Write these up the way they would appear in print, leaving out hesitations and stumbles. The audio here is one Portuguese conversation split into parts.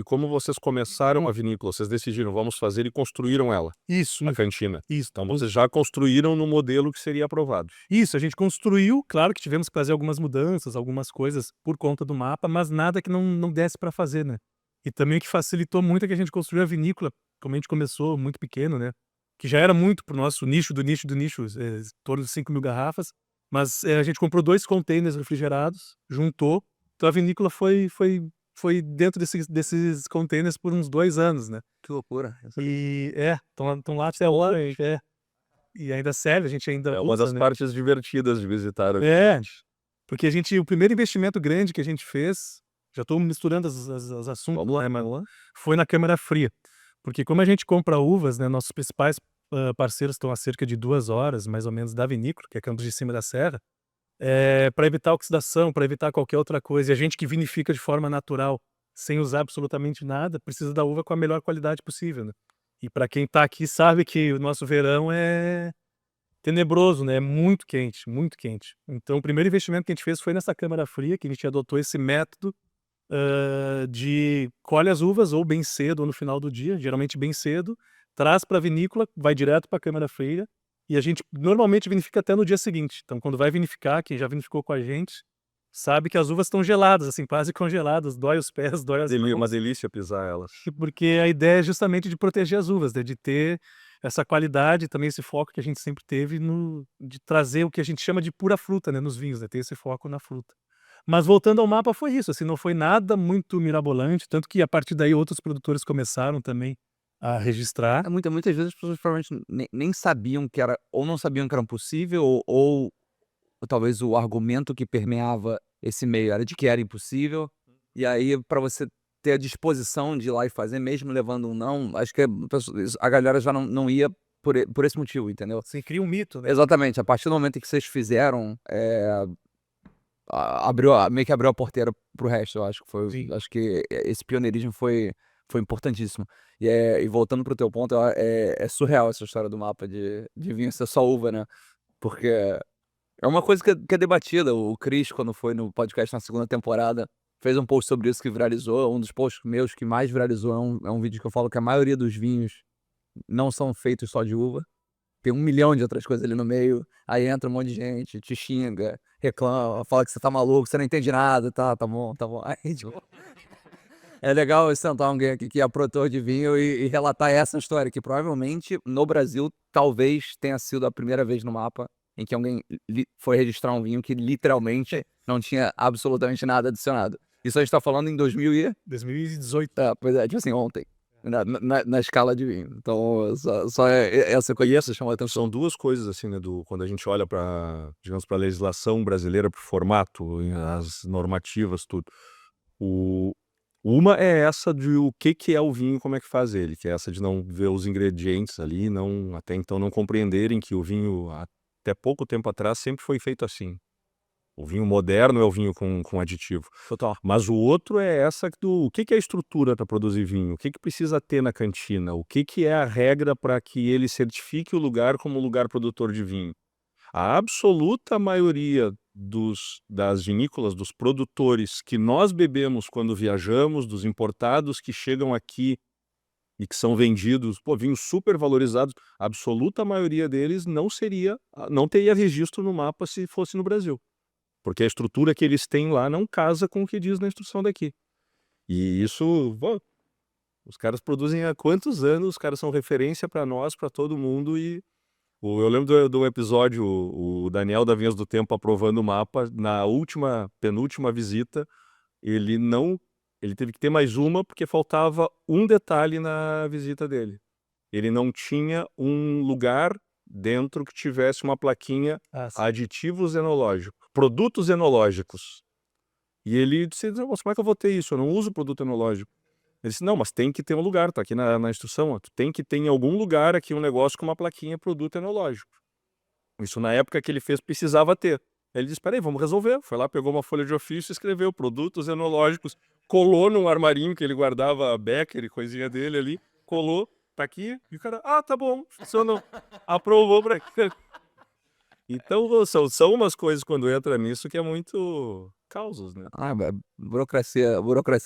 E como vocês começaram a vinícola, vocês decidiram, vamos fazer e construíram ela, Isso, a cantina. isso. Então vocês já construíram no modelo que seria aprovado. Isso, a gente construiu, claro que tivemos que fazer algumas mudanças, algumas coisas por conta do mapa, mas nada que não desse para fazer, né. E também o que facilitou muito é que a gente construiu a vinícola, como a gente começou muito pequeno, né, que já era muito para o nosso nicho do nicho do nicho, em torno de 5.000 garrafas, mas, a gente comprou 2 containers refrigerados, juntou, então a vinícola foi dentro desses containers por uns 2 anos, né. Que loucura. E estão lá até hoje, e ainda serve, a gente ainda É uma usa, das né. partes divertidas de visitar aqui. Porque o primeiro investimento grande que a gente fez, já estou misturando as assuntos, Vamos lá, né, mas vamos lá. foi na câmara fria. Porque como a gente compra uvas, né, nossos principais, parceiros estão a cerca de 2 horas, mais ou menos, da vinícola, que é Campos de Cima da Serra, para evitar oxidação, para evitar qualquer outra coisa, e a gente que vinifica de forma natural, sem usar absolutamente nada, precisa da uva com a melhor qualidade possível, né. E para quem está aqui sabe que o nosso verão é tenebroso, né, é muito quente, muito quente. Então o primeiro investimento que a gente fez foi nessa câmara fria, que a gente adotou esse método, de colhe as uvas ou bem cedo ou no final do dia, geralmente bem cedo, traz para a vinícola, vai direto para a câmara fria, e a gente normalmente vinifica até no dia seguinte. Então quando vai vinificar, quem já vinificou com a gente, sabe que as uvas estão geladas, assim, quase congeladas, dói os pés, dói as Uma mãos. delícia pisar elas. Porque a ideia é justamente de proteger as uvas, né, de ter essa qualidade, também esse foco que a gente sempre teve de trazer o que a gente chama de pura fruta, né, nos vinhos, né, ter esse foco na fruta. Mas voltando ao mapa foi isso, assim, não foi nada muito mirabolante, tanto que a partir daí outros produtores começaram também a registrar. Muitas vezes as pessoas provavelmente nem sabiam que era ou não sabiam que era possível ou talvez o argumento que permeava esse meio era de que era impossível, e aí para você ter a disposição de ir lá e fazer mesmo levando um não, acho que a galera já não ia por esse motivo, entendeu? Você cria um mito, né. Exatamente, a partir do momento em que vocês fizeram, meio que abriu a porteira para o resto, eu acho que foi, Sim. acho que esse pioneirismo foi importantíssimo. E voltando para o teu ponto, é surreal essa história do mapa de vinho ser só uva, né, porque é uma coisa que é debatida. O Cris, quando foi no podcast na segunda temporada, fez um post sobre isso que viralizou. Um dos posts meus que mais viralizou é um vídeo que eu falo que a maioria dos vinhos não são feitos só de uva. Tem 1 milhão de outras coisas ali no meio. Aí entra um monte de gente, te xinga, reclama, fala que você tá maluco, você não entende nada, tá bom, tá bom. Aí, tipo, é legal sentar alguém aqui que é produtor de vinho e relatar essa história, que provavelmente no Brasil talvez tenha sido a primeira vez no mapa em que alguém foi registrar um vinho que literalmente não tinha absolutamente nada adicionado. Isso a gente tá falando em 2018. pois é, tipo assim, ontem, na escala de vinho. Então, só essa coisa E que chama a atenção. são duas coisas assim, né, quando a gente olha para, digamos, para a legislação brasileira, para o formato, as normativas, tudo. Uma é essa de o que é o vinho, como é que faz ele, que é essa de não ver os ingredientes ali, não, até então não compreenderem que o vinho, até pouco tempo atrás, sempre foi feito assim. O vinho moderno é o vinho com aditivo. Total. Mas o outro é essa o que é a estrutura para produzir vinho, o que precisa ter na cantina, o que é a regra para que ele certifique o lugar como lugar produtor de vinho. A absoluta maioria das vinícolas, dos produtores que nós bebemos quando viajamos, dos importados que chegam aqui e que são vendidos, vinhos super valorizados, a absoluta maioria deles não teria registro no mapa se fosse no Brasil. Porque a estrutura que eles têm lá não casa com o que diz na instrução daqui. E isso, os caras produzem há quantos anos, os caras são referência para nós, para todo mundo. E eu lembro do episódio, o Daniel da Vinhas do Tempo aprovando o mapa, na penúltima visita, ele teve que ter mais uma porque faltava um detalhe na visita dele. Ele não tinha um lugar dentro que tivesse uma plaquinha aditivos enológicos, produtos enológicos. E ele disse, não, mas como é que eu vou ter isso? Eu não uso produto enológico. Ele disse, não, mas tem que ter um lugar, tá aqui na instrução, ó, tu tem que ter em algum lugar aqui um negócio com uma plaquinha produto enológico. Isso na época que ele fez precisava ter. Ele disse, peraí, vamos resolver. Foi lá, pegou uma folha de ofício, escreveu produtos enológicos, colou num armarinho que ele guardava Becker e coisinha dele ali, colou, tá aqui, e o cara, tá bom, funcionou, aprovou pra... Então são umas coisas quando entra nisso que é muito causos, né. Ah, burocracia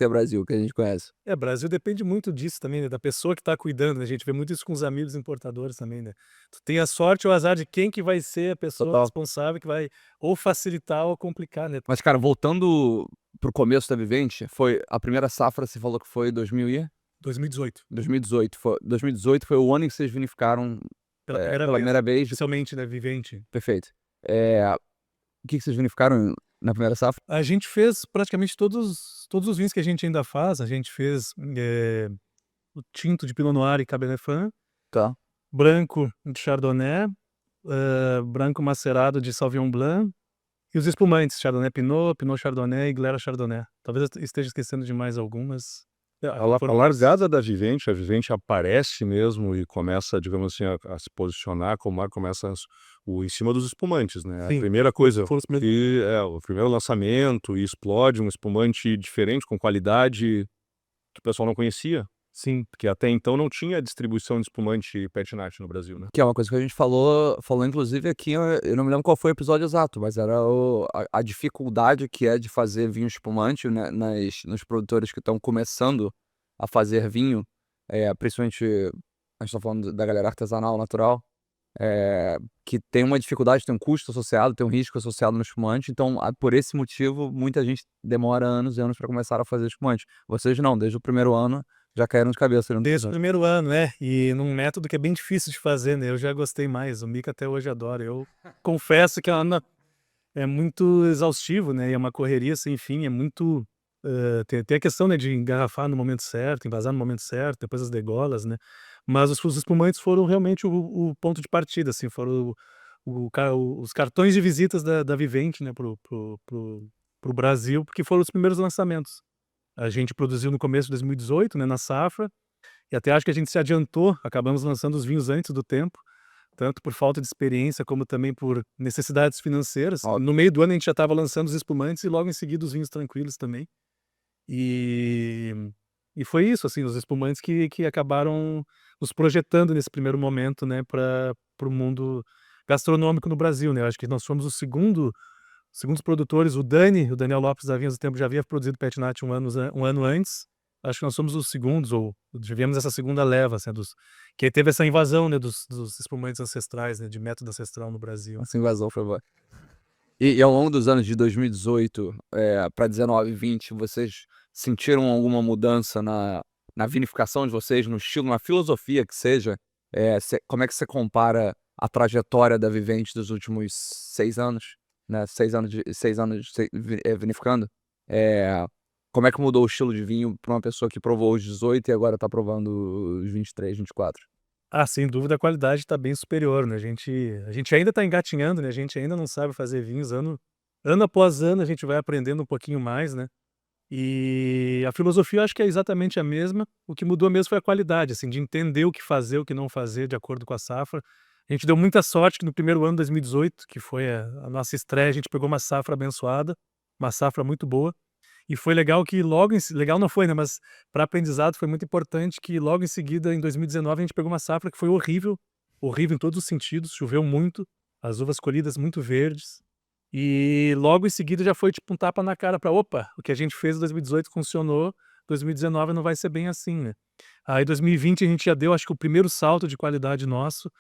Brasil, que a gente conhece. Brasil depende muito disso também, né, da pessoa que tá cuidando, né, a gente vê muito isso com os amigos importadores também, né. Tu tem a sorte ou o azar de quem que vai ser a pessoa Total. responsável que vai ou facilitar ou complicar, né. Mas, cara, voltando pro começo da Vivente, foi a primeira safra, você falou que foi 2018, 2018. 2018 foi o ano em que vocês vinificaram, pela primeira pela vez, primeira vez. oficialmente, né, vivente. Perfeito. O que vocês vinificaram na primeira safra? A gente fez praticamente todos os vinhos que a gente ainda faz, a gente fez, o tinto de Pinot Noir e Cabernet Franc, Tá. branco de Chardonnay, branco macerado de Sauvignon Blanc e os espumantes, Chardonnay Pinot, Pinot Chardonnay e Glera Chardonnay. Talvez eu esteja esquecendo de mais algumas. A largada da Vivente, a Vivente aparece mesmo e começa, digamos assim, a se posicionar como marca, começa em cima dos espumantes, né. A Sim, primeira coisa foram os primeiros. que o primeiro lançamento e explode um espumante diferente, com qualidade que o pessoal não conhecia, Sim, porque até então não tinha distribuição de espumante Pet Nat no Brasil, né. Que é uma coisa que a gente falou inclusive aqui, eu não me lembro qual foi o episódio exato, mas era a dificuldade que é de fazer vinho espumante, né, nos produtores que estão começando a fazer vinho, principalmente a gente tá falando da galera artesanal, natural, que tem uma dificuldade, tem um custo associado, tem um risco associado no espumante, então por esse motivo muita gente demora anos e anos para começar a fazer espumante. Vocês não, desde o primeiro ano já caíram de cabeça no desde o processo. primeiro ano, né, e num método que é bem difícil de fazer, né, eu já gostei mais, o Mica até hoje adora. Eu confesso que é muito exaustivo, né, e é uma correria sem fim, é muito, tem a questão, né, de engarrafar no momento certo, envasar no momento certo, depois as degolas, né, mas os espumantes foram realmente o ponto de partida, assim, foram os cartões de visitas da Vivente, né, pro Brasil, porque foram os primeiros lançamentos. A gente produziu no começo de 2018, né, na safra, e até acho que a gente se adiantou, acabamos lançando os vinhos antes do tempo, tanto por falta de experiência, como também por necessidades financeiras. Óbvio. No meio do ano a gente já estava lançando os espumantes e logo em seguida os vinhos tranquilos também. E e foi isso, assim, os espumantes que acabaram nos projetando nesse primeiro momento, né, para o mundo gastronômico no Brasil, né. Eu acho que nós fomos segundos produtores, o Daniel Lopes da Vinhas do Tempo já havia produzido Pet Nat um ano antes. Acho que nós somos os segundos ou tivemos essa segunda leva, assim, que aí teve essa invasão, né, dos espumantes ancestrais, né, de método ancestral no Brasil. Essa invasão foi boa. E ao longo dos anos de 2018, pra 19 e 20, vocês sentiram alguma mudança na vinificação de vocês, no estilo, na filosofia que seja? Como é que você compara a trajetória da Vivente dos últimos 6 anos, né, 6 anos vinificando? Como é que mudou o estilo de vinho para uma pessoa que provou os 18 e agora tá provando os 23, 24? Ah, sem dúvida a qualidade está bem superior, né, a gente ainda está engatinhando, né, a gente ainda não sabe fazer vinhos, ano após ano a gente vai aprendendo um pouquinho mais, né, e a filosofia eu acho que é exatamente a mesma, o que mudou mesmo foi a qualidade, assim, de entender o que fazer, o que não fazer de acordo com a safra. A gente deu muita sorte que no primeiro ano, 2018, que foi a nossa estreia, a gente pegou uma safra abençoada, uma safra muito boa. E foi legal que legal não foi, né, mas para aprendizado foi muito importante que logo em seguida, em 2019, a gente pegou uma safra que foi horrível, horrível em todos os sentidos, choveu muito, as uvas colhidas muito verdes, e logo em seguida já foi tipo um tapa na cara para: "Opa, o que a gente fez em 2018 funcionou, 2019 não vai ser bem assim, né". Aí 2020 a gente já deu acho que o primeiro salto de qualidade nosso,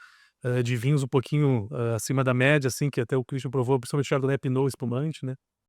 de vinhos um pouquinho, acima da média, assim, que até o Christian provou, principalmente Chardonnay Pinot espumante, né.